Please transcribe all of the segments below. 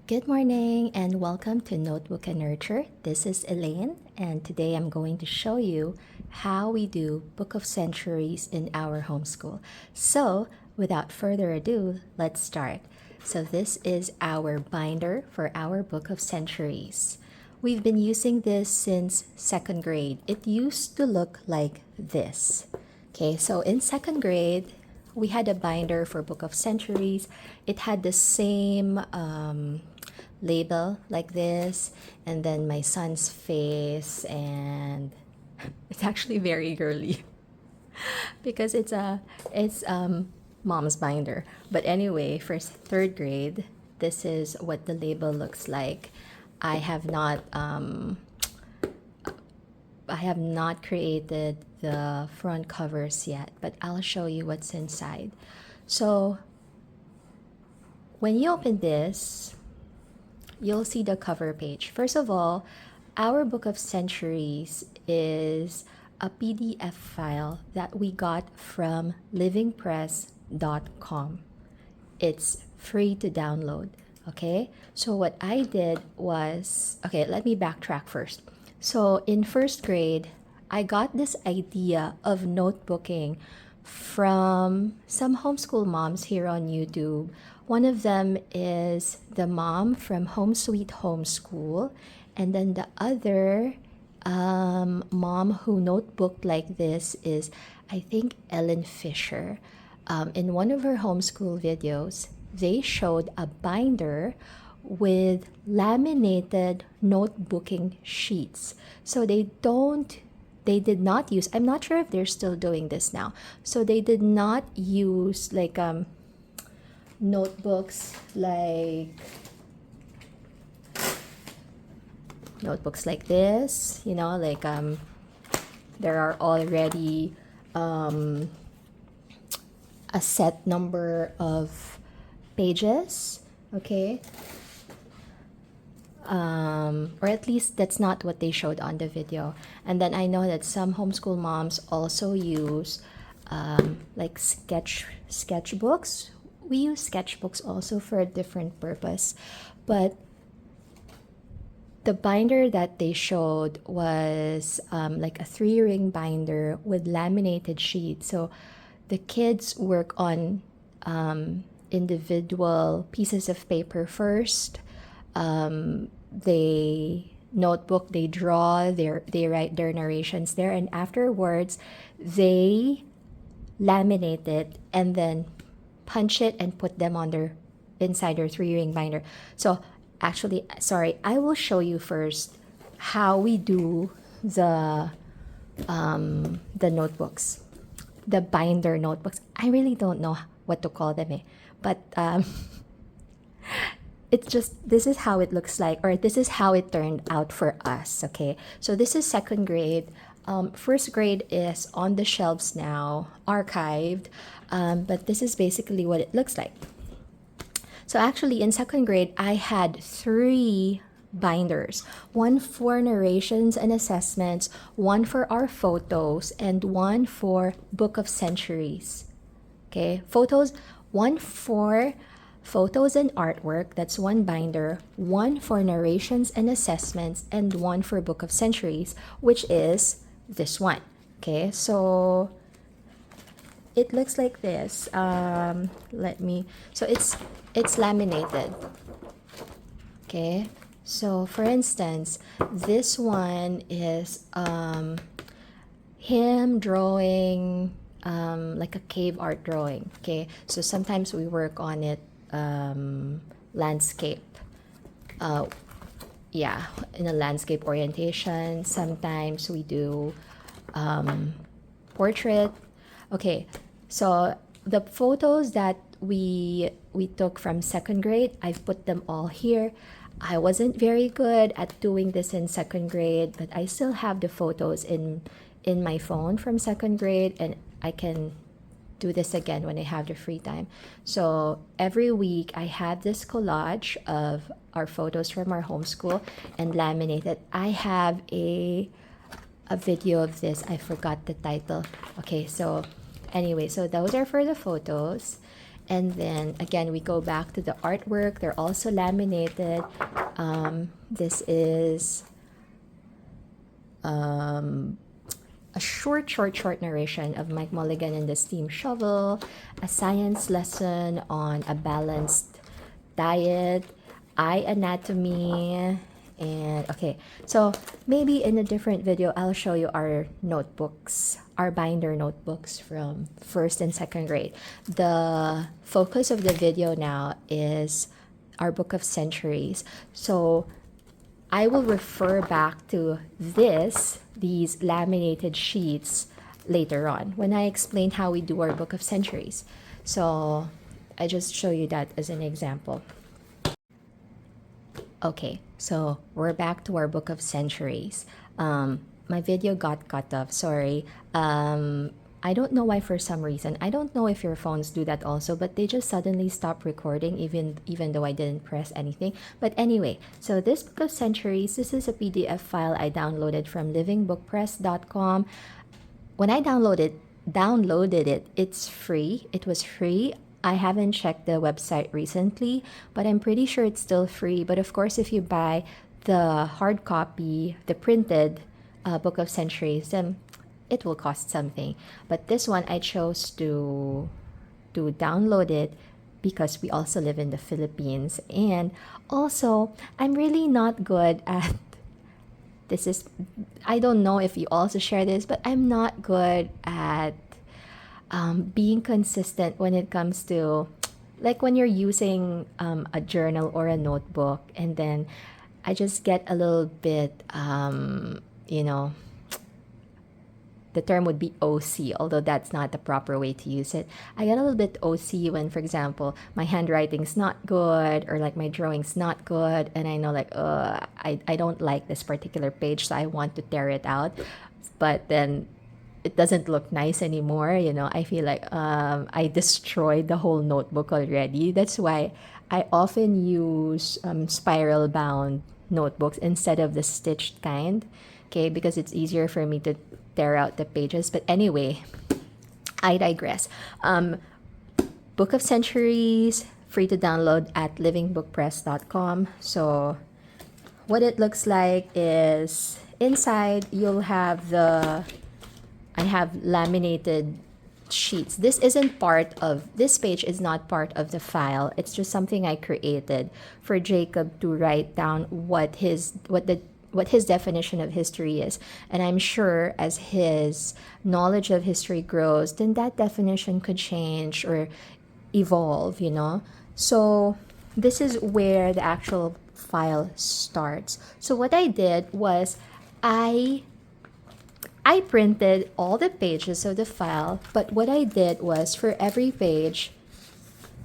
Good morning and welcome to Notebook and Nurture. This is Elaine, and today I'm going to show you how we do Book of Centuries in our homeschool. So, without further ado, let's start. So, this is our binder for our Book of Centuries. We've been using this since second grade. It used to look like this. Okay, so in second grade, we had a binder for Book of Centuries. It had the same label like this, and then my son's face, and it's actually very girly because it's mom's binder. But anyway, for third grade, this is what the label looks like. I have not created the front covers yet, but I'll show you what's inside. So when you open this, you'll see the cover page. First of all, our Book of Centuries is a PDF file that we got from livingpress.com. It's free to download, okay? So what I did was, okay, let me backtrack first. So in first grade, I got this idea of notebooking from some homeschool moms here on YouTube. One of them is the mom from Home Sweet Homeschool, and then the other mom who notebooked like this is, I think, Ellen Fisher. In one of her homeschool videos, they showed a binder with laminated notebooking sheets. So they did not use, I'm not sure if they're still doing this now. So they did not use like notebooks like this, you know, like there are already a set number of pages, okay? Or at least that's not what they showed on the video. And then I know that some homeschool moms also use like sketchbooks. We use sketchbooks also for a different purpose, but the binder that they showed was like a 3-ring binder with laminated sheets. So the kids work on individual pieces of paper first. They notebook, they draw, they write their narrations there, and afterwards they laminate it and then punch it and put them on their inside their 3-ring binder. So actually, sorry, I will show you first how we do the notebooks, the binder notebooks. I really don't know what to call them, but it's just, this is how it looks like, or this is how it turned out for us, okay? So this is second grade. First grade is on the shelves now, archived, but this is basically what it looks like. So actually in second grade, I had 3 binders, one for narrations and assessments, one for our photos, and one for Book of Centuries. Okay, one for photos and artwork, that's one binder, one for narrations and assessments, and one for Book of Centuries, which is this one. Okay, so it looks like this. So it's laminated. Okay, so for instance, this one is him drawing like a cave art drawing. Okay, so sometimes we work on it landscape, yeah, in a landscape orientation. Sometimes we do portrait. Okay, so the photos that we took from second grade, I've put them all here. I wasn't very good at doing this in second grade, but I still have the photos in my phone from second grade, and I can do this again when I have the free time. So every week I have this collage of our photos from our homeschool and laminated. I have a video of this. I forgot the title. Okay, so anyway, so those are for the photos. And then again, we go back to the artwork. They're also laminated. This is a short narration of Mike Mulligan and the Steam Shovel, a science lesson on a balanced diet, eye anatomy, and okay, so maybe in a different video, I'll show you our notebooks, our binder notebooks from first and second grade. The focus of the video now is our Book of Centuries. So I will refer back to these laminated sheets later on when I explain how we do our Book of Centuries. So I just show you that as an example. Okay, so we're back to our Book of Centuries. My video got cut off, sorry. I don't know why, for some reason. I don't know if your phones do that also, but they just suddenly stop recording even though I didn't press anything. But anyway, so this Book of Centuries, this is a PDF file I downloaded from livingbookpress.com. When I downloaded it, it's free. It was free. I haven't checked the website recently, but I'm pretty sure it's still free. But of course, if you buy the hard copy, the printed Book of Centuries, then it will cost something. But this one, I chose to download it because we also live in the Philippines. And also, I'm really not good at I don't know if you also share this, but I'm not good at being consistent when it comes to, like, when you're using a journal or a notebook, and then I just get a little bit, the term would be OC, although that's not the proper way to use it. I get a little bit OC when, for example, my handwriting's not good, or like my drawing's not good, and I know, like, I don't like this particular page, so I want to tear it out, but then it doesn't look nice anymore. I feel like I destroyed the whole notebook already. That's why I often use spiral bound notebooks instead of the stitched kind, okay, because it's easier for me to tear out the pages. But anyway, I digress. Book of Centuries, free to download at livingbookpress.com. So what it looks like is, inside you'll have I have laminated sheets. This page is not part of the file. It's just something I created for Jacob to write down what his definition of history is. And I'm sure as his knowledge of history grows, then that definition could change or evolve, So this is where the actual file starts. So what I did was I printed all the pages of the file, but what I did was, for every page,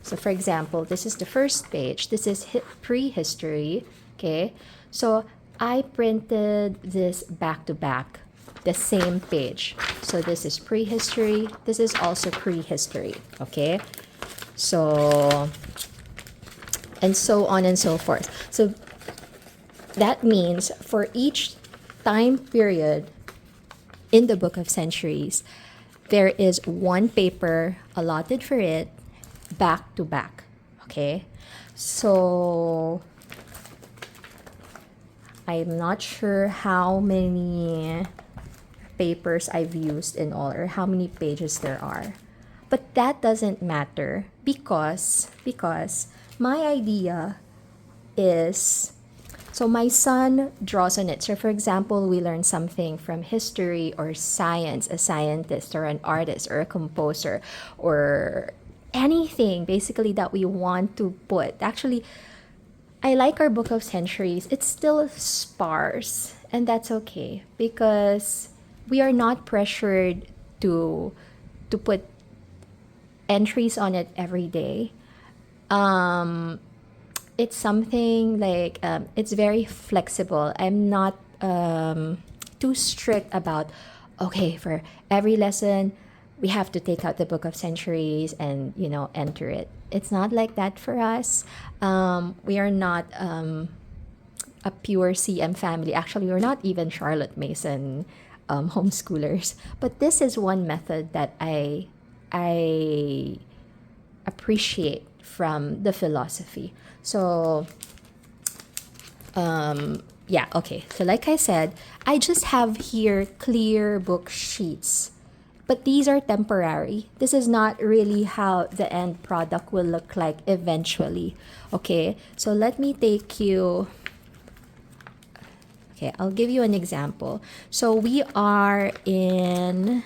so for example, this is the first page, this is prehistory, okay? So I printed this back to back, the same page. So this is prehistory, this is also prehistory, okay? So, and so on and so forth. So that means for each time period in the Book of Centuries, there is one paper allotted for it, back to back, okay? So I'm not sure how many papers I've used in all, or how many pages there are, but that doesn't matter because my idea is, so my son draws on it. So for example, we learn something from history or science, a scientist or an artist or a composer or anything basically that we want to put. Actually, I like our Book of Centuries. It's still sparse, and that's okay because we are not pressured to put entries on it every day. It's something like, it's very flexible. I'm not too strict about, okay, for every lesson we have to take out the Book of Centuries and enter it. It's not like that for us. We are not a pure CM family. Actually, we're not even Charlotte Mason homeschoolers. But this is one method that I appreciate from the philosophy. So yeah, okay. So like I said, I just have here clear book sheets. But these are temporary. This is not really how the end product will look like eventually. Okay, so let me take you. Okay, I'll give you an example. So we are in.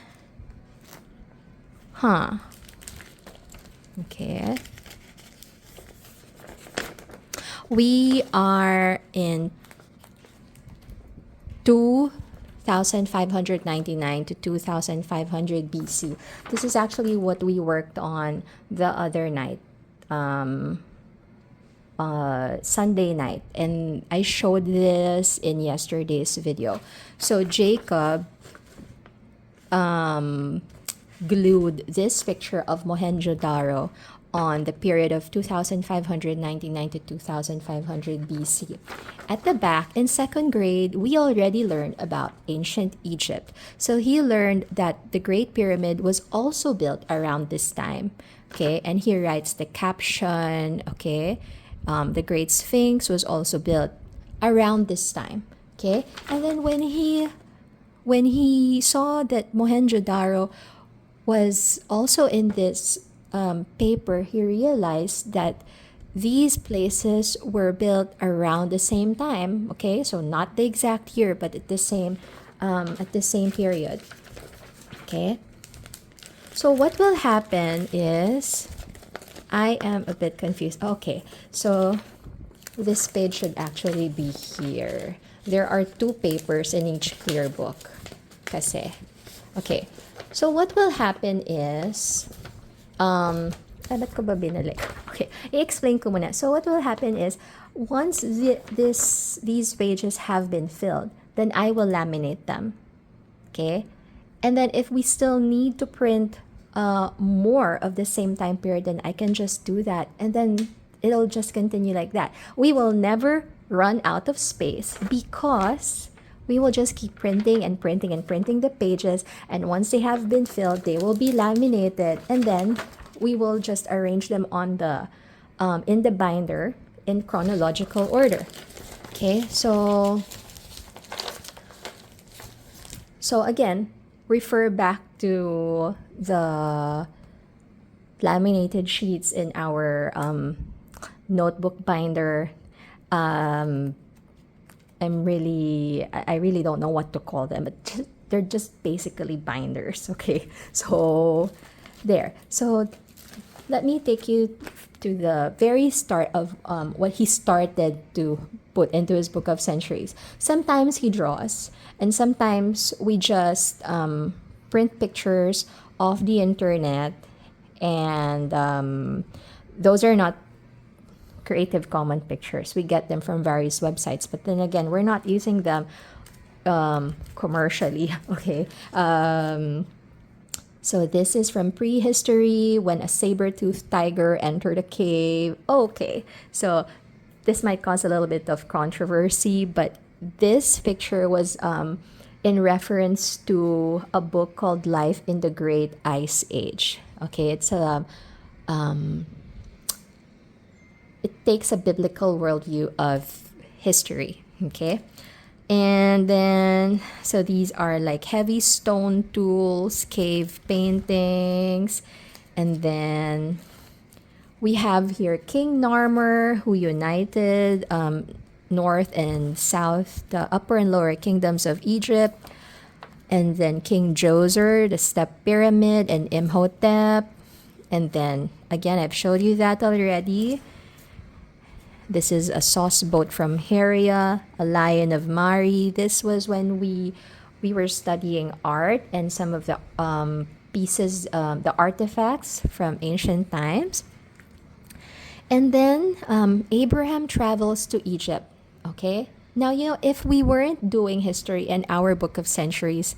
Okay. We are in 2599 to 2500 BC. This is actually what we worked on the other night, Sunday night, and I showed this in yesterday's video. So Jacob glued this picture of Mohenjo-daro on the period of 2599 to 2500 BC. At the back, in second grade, we already learned about ancient Egypt. So he learned that the Great Pyramid was also built around this time. Okay, and he writes the caption, okay, the Great Sphinx was also built around this time. Okay, and then when he saw that Mohenjo-daro was also in this paper, he realized that these places were built around the same time. Okay, so not the exact year, but at the same period. Okay, so what will happen is, I am a bit confused. Okay, so this page should actually be here. There are two papers in each clear book. Kasi. Okay, so what will happen is, ba't ko ba binalik? Okay, i-explain ko muna. So what will happen is, once these pages have been filled, then I will laminate them. Okay, and then if we still need to print more of the same time period, then I can just do that, and then it'll just continue like that. We will never run out of space because we will just keep printing and printing and printing the pages, and once they have been filled, they will be laminated, and then we will just arrange them on the in the binder in chronological order. Okay, so again, refer back to the laminated sheets in our notebook binder. I really don't know what to call them, but they're just basically binders. Okay, so there. So let me take you to the very start of what he started to put into his Book of Centuries. Sometimes he draws, and sometimes we just print pictures off the internet, and those are not Creative Commons pictures. We get them from various websites, but then again, we're not using them commercially. Okay. So this is from prehistory, when a saber-toothed tiger entered a cave. Okay, so this might cause a little bit of controversy, but this picture was in reference to a book called Life in the Great Ice Age. Okay, it's it takes a biblical worldview of history. Okay, and then so these are like heavy stone tools, cave paintings, and then we have here King Narmer, who united north and south, the upper and lower kingdoms of Egypt, and then King Djoser, the Step Pyramid, and Imhotep, and then again I've showed you that already. This is a sauce boat from Heria, a lion of Mari. This was when we were studying art and some of the pieces, the artifacts from ancient times. And then Abraham travels to Egypt. Okay, now if we weren't doing history in our Book of Centuries,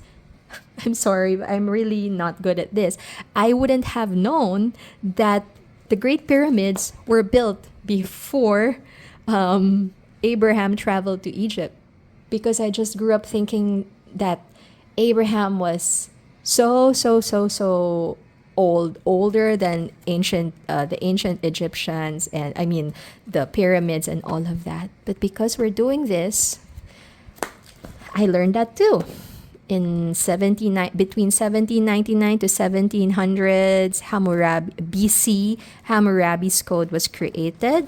I'm sorry, but I'm really not good at this. I wouldn't have known that the Great Pyramids were built before Abraham traveled to Egypt, because I just grew up thinking that Abraham was so older than the ancient Egyptians, and I mean the pyramids and all of that. But because we're doing this, I learned that too. In 79 between 1799 to 1700s, Hammurabi BC, Hammurabi's code was created.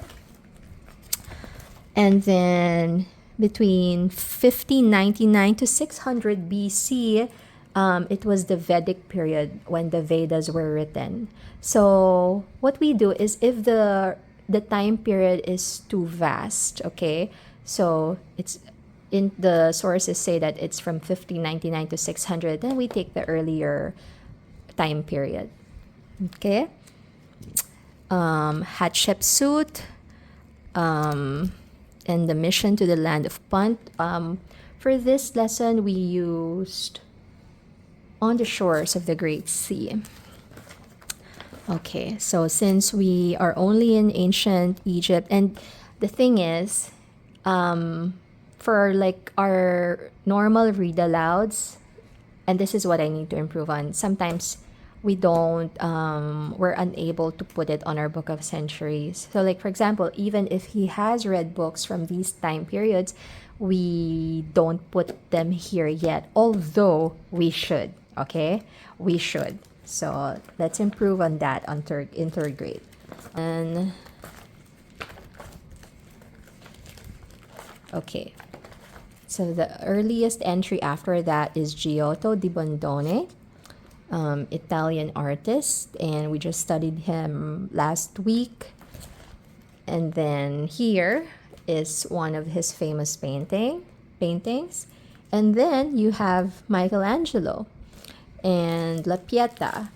And then between 1599 to 600 BC, it was the Vedic period when the Vedas were written. So what we do is, if the time period is too vast, okay, so it's in the sources say that it's from 1599 to 600, then we take the earlier time period. Okay. Hatshepsut, and the mission to the land of Punt. For this lesson, we used On the Shores of the Great Sea. Okay, so since we are only in ancient Egypt, and the thing is, for like our normal read alouds, and this is what I need to improve on, sometimes we don't, we're unable to put it on our book of centuries. So like, for example, even if he has read books from these time periods, we don't put them here yet, although we should. Okay, we should. So let's improve on that in third grade. And okay, so the earliest entry after that is Giotto di Bondone, Italian artist, and we just studied him last week. And then here is one of his famous paintings. And then you have Michelangelo and La Pieta.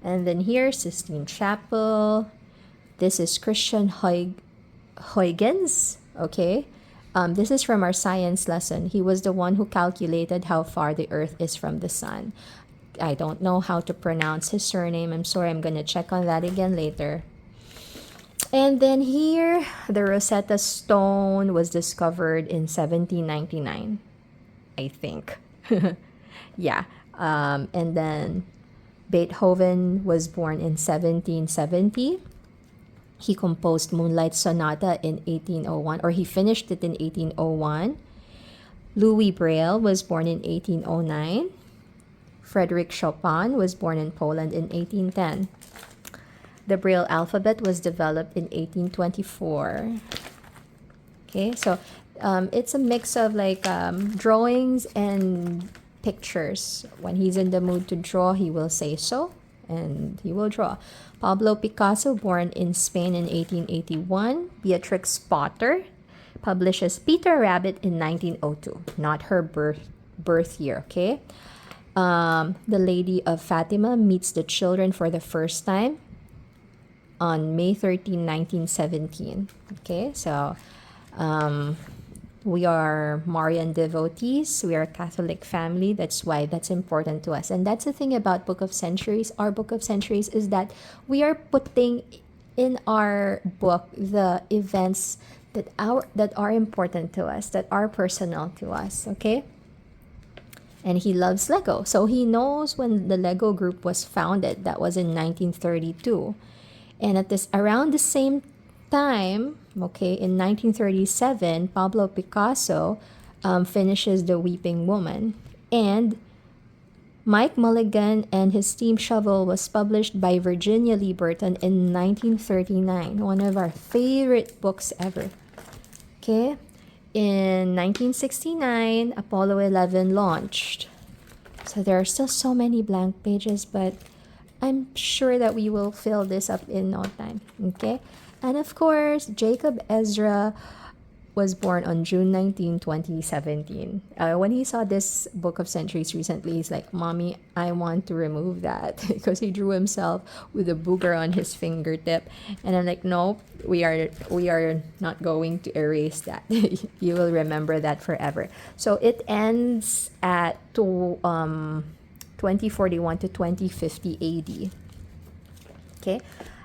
And then here's Sistine Chapel. This is Christian Huygens, okay? This is from our science lesson. He was the one who calculated how far the Earth is from the sun. I don't know how to pronounce his surname. I'm sorry, I'm gonna check on that again later. And then here, the Rosetta Stone was discovered in 1799, I think. Yeah. And then Beethoven was born in 1770. He composed Moonlight Sonata in 1801, or he finished it in 1801. Louis Braille was born in 1809. Frédéric Chopin was born in Poland in 1810. The Braille alphabet was developed in 1824. Okay, so it's a mix of like drawings and pictures. When he's in the mood to draw, he will say so, and he will draw. Pablo Picasso, born in Spain in 1881. Beatrix Potter publishes Peter Rabbit in 1902, not her birth year, okay? The Lady of Fatima meets the children for the first time on May 13, 1917. Okay, so we are Marian devotees. We are a Catholic family. That's why that's important to us. And that's the thing about Book of Centuries. Our Book of Centuries is that we are putting in our book the events that are important to us, that are personal to us. Okay. And he loves Lego. So he knows when the Lego group was founded. That was in 1932. And around the same time, okay, in 1937, Pablo Picasso finishes The Weeping Woman. And Mike Mulligan and his Steam Shovel was published by Virginia Lee Burton in 1939. One of our favorite books ever. Okay. In 1969, Apollo 11 launched. So there are still so many blank pages, but I'm sure that we will fill this up in no time. Okay? And of course, Jacob Ezra was born on June 19, 2017. When he saw this Book of Centuries recently, he's like, "Mommy, I want to remove that," because he drew himself with a booger on his fingertip. And I'm like, "No, we are not going to erase that. You will remember that forever." So it ends at 2041 to 2050 AD. Okay?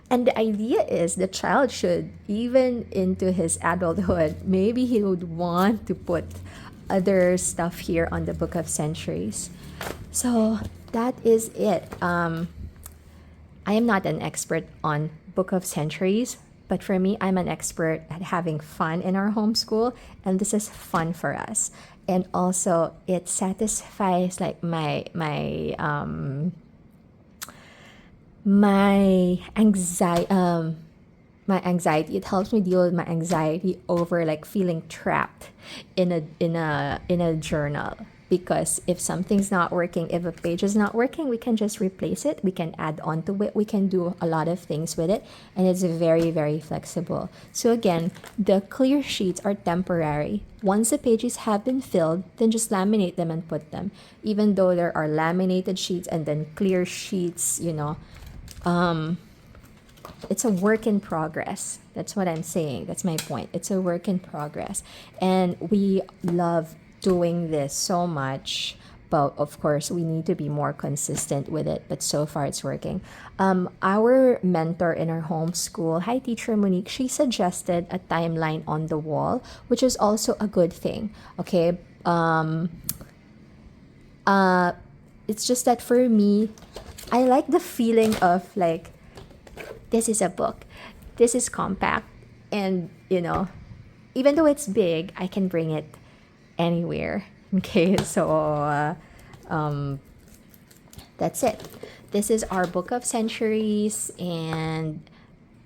And the idea is the child should, even into his adulthood, maybe he would want to put other stuff here on the Book of Centuries. So that is it. I am not an expert on Book of Centuries, but for me, I'm an expert at having fun in our homeschool, and this is fun for us. And also, it satisfies like my anxiety. It helps me deal with my anxiety over like feeling trapped in a journal, because if something's not working, if a page is not working, we can just replace it, we can add on to it, we can do a lot of things with it, and it's very, very flexible. So again, the clear sheets are temporary. Once the pages have been filled, then just laminate them and put them. Even though there are laminated sheets and then clear sheets, it's a work in progress. That's what I'm saying. That's my point. It's a work in progress. And we love doing this so much. But of course, we need to be more consistent with it. But so far, it's working. Our mentor in our homeschool, hi, Teacher Monique, she suggested a timeline on the wall, which is also a good thing. Okay. It's just that for me, I like the feeling of like, this is a book, this is compact, and even though it's big, I can bring it anywhere. Okay, so that's it. This is our Book of Centuries, and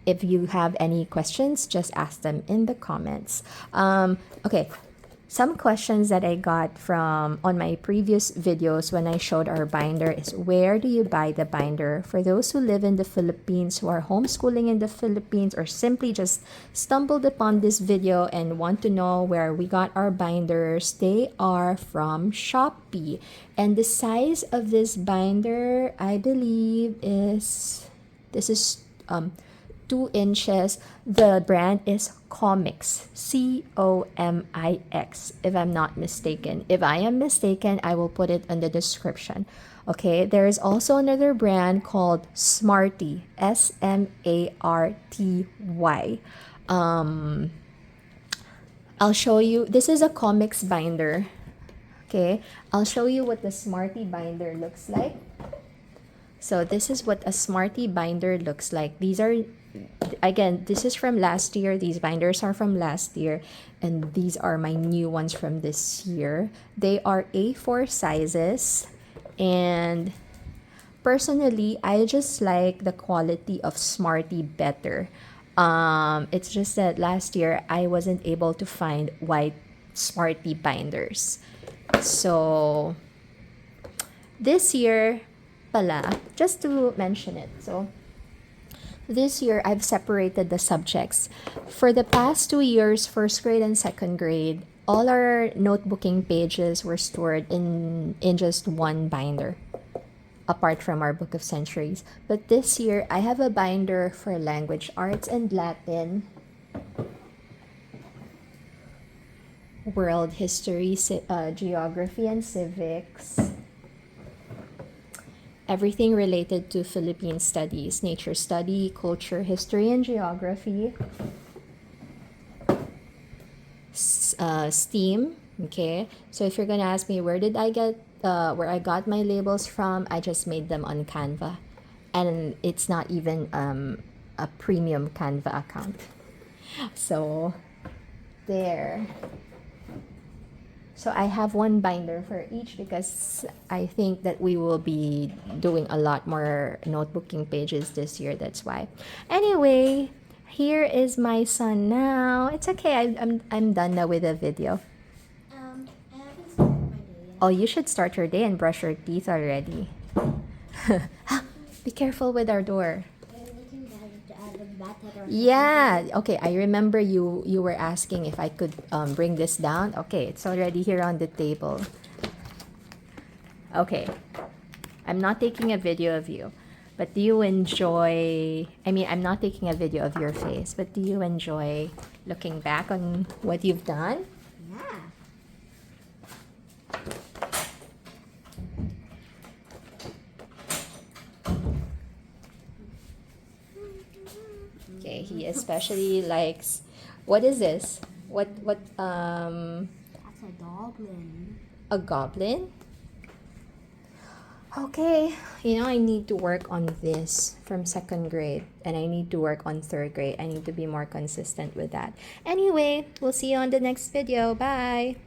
if you have any questions, just ask them in the comments. Okay, some questions that I got from on my previous videos when I showed our binder is, where do you buy the binder? For those who live in the Philippines, who are homeschooling in the Philippines, or simply just stumbled upon this video and want to know where we got our binders, they are from Shopee. And the size of this binder, I believe, this is 2 inches. The brand is Comix, Comix, if I'm not mistaken. If I am mistaken, I will put it in the description. Okay, there is also another brand called Smarty, Smarty. I'll show you. This is a Comix binder. Okay, I'll show you what the Smarty binder looks like. So this is what a Smarty binder looks like. These are, again, this is from last year. These binders are from last year. And these are my new ones from this year. They are A4 sizes. And personally, I just like the quality of Smarty better. It's just that last year, I wasn't able to find white Smarty binders. So this year, just to mention it. So this year, I've separated the subjects. For the past 2 years, first grade and second grade, all our notebooking pages were stored in just one binder, apart from our Book of Centuries. But this year, I have a binder for language arts and Latin, world history, geography and civics, everything related to Philippine studies, nature study, culture, history, and geography, STEAM. Okay, so if you're gonna ask me where I got my labels from, I just made them on Canva, and it's not even a premium Canva account. So there. So I have one binder for each because I think that we will be doing a lot more notebooking pages this year. That's why. Anyway, here is my son now. It's okay. I'm done now with the video. I haven't started my day yet. Oh, you should start your day and brush your teeth already. Be careful with our door. Yeah, okay, I remember you were asking if I could bring this down. Okay, it's already here on the table. Okay, I'm not taking a video of you, but do you enjoy, I'm not taking a video of your face, but do you enjoy looking back on what you've done? Yeah. Okay, he especially likes, what is this? That's a goblin. A goblin? Okay, I need to work on this from second grade and I need to work on third grade. I need to be more consistent with that. Anyway, we'll see you on the next video. Bye.